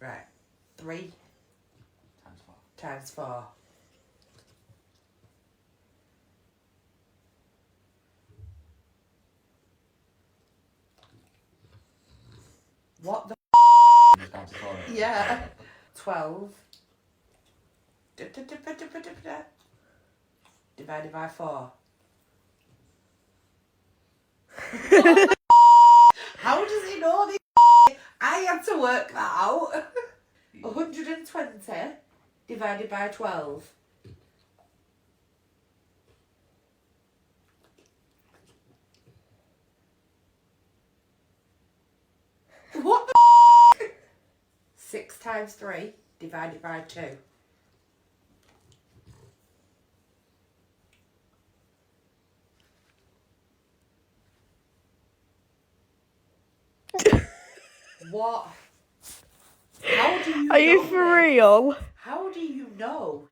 Right. 3 Times 4. times 4. What the Just down to 4. Yeah. 12 divided by 4. How does he know this? I had to work that out. 120 divided by 12. What the 6 times 3 divided by 2. What? How do you Are you know for this? real? How do you know?